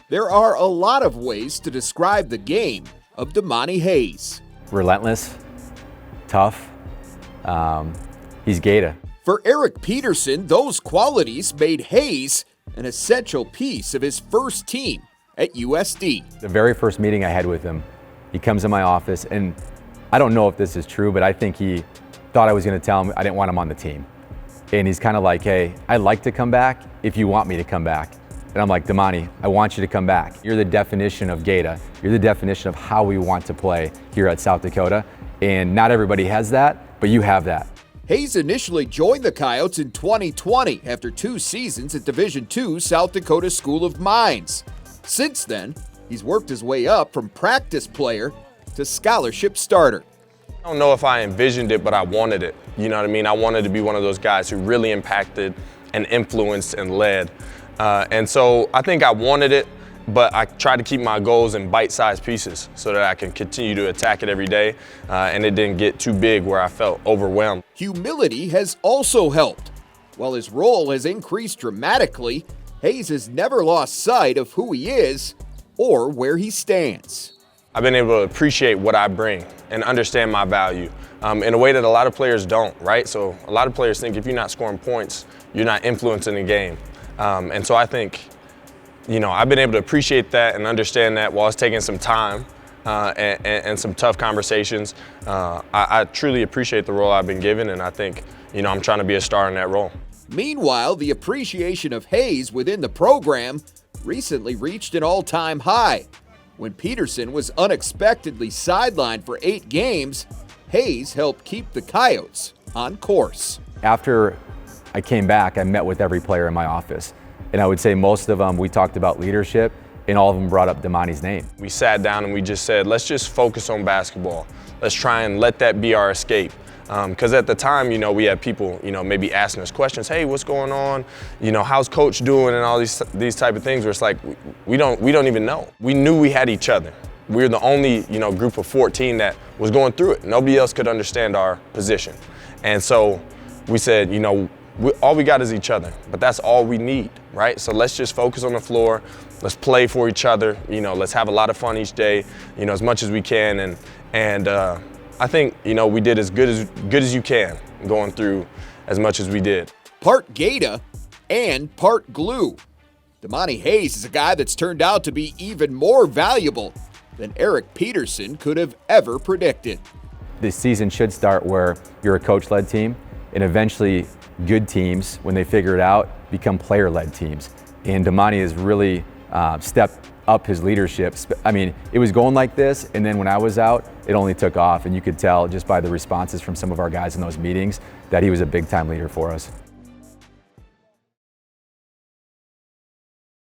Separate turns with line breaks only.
There are a lot of ways to describe the game of Damani Hayes.
Relentless, tough, he's Gator.
For Eric Peterson, those qualities made Hayes an essential piece of his first team at USD.
The very first meeting I had with him, he comes in my office, and I don't know if this is true, but I think he thought I was going to tell him I didn't want him on the team. And he's kind of like, hey, I'd like to come back if you want me to come back. And I'm like, Damani, I want you to come back. You're the definition of Gator. You're the definition of how we want to play here at South Dakota. And not everybody has that, but you have that.
Hayes initially joined the Coyotes in 2020 after 2 seasons at Division II South Dakota School of Mines. Since then, he's worked his way up from practice player to scholarship starter.
I don't know if I envisioned it, but I wanted it. You know what I mean? I wanted to be one of those guys who really impacted and influenced and led. And so I think I wanted it, but I tried to keep my goals in bite-sized pieces so that I can continue to attack it every day, and it didn't get too big where I felt overwhelmed.
Humility has also helped. While his role has increased dramatically, Hayes has never lost sight of who he is or where he stands.
I've been able to appreciate what I bring and understand my value in a way that a lot of players don't, right? So a lot of players think if you're not scoring points, you're not influencing the game. And so I think, you know, I've been able to appreciate that and understand that while it's taking some time and some tough conversations. I truly appreciate the role I've been given, and I think, you know, I'm trying to be a star in that role.
Meanwhile, the appreciation of Hayes within the program recently reached an all-time high. When Peterson was unexpectedly sidelined for 8 games, Hayes helped keep the Coyotes on course.
After I came back, I met with every player in my office. And I would say most of them, we talked about leadership, and all of them brought up Damani's name.
We sat down and we just said, let's just focus on basketball. Let's try and let that be our escape. Because at the time, you know, we had people, you know, maybe asking us questions, hey, what's going on? You know, how's coach doing? And all these type of things where it's like, we don't even know. We knew we had each other. We were the only, you know, group of 14 that was going through it. Nobody else could understand our position. And so we said, you know, all we got is each other, but that's all we need, right? So let's just focus on the floor. Let's play for each other. You know, let's have a lot of fun each day, you know, as much as we can. And I think, you know, we did as good as you can going through as much as we did.
Part Gator and part glue. Damani Hayes is a guy that's turned out to be even more valuable than Eric Peterson could have ever predicted.
This season should start where you're a coach-led team, and eventually good teams, when they figure it out, become player-led teams. And Damani has really stepped up his leadership. I mean, it was going like this, and then when I was out, it only took off, and you could tell just by the responses from some of our guys in those meetings that he was a big-time leader for us.